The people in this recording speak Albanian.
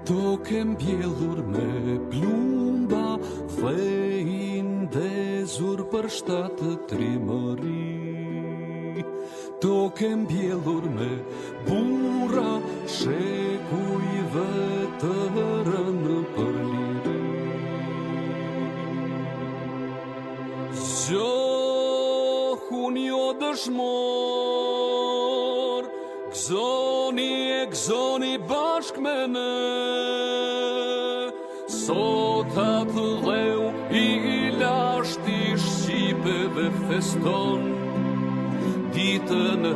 Tokë mbjellur me plumba, the ndezur për shtatë trimëri. Tokë mbjellur me burra, shekujve të rënë për liri. Zgjohun jo dëshmor, gëzoni bashk me ne. Sot atë dheu i lashti shqipeve feston, ditën e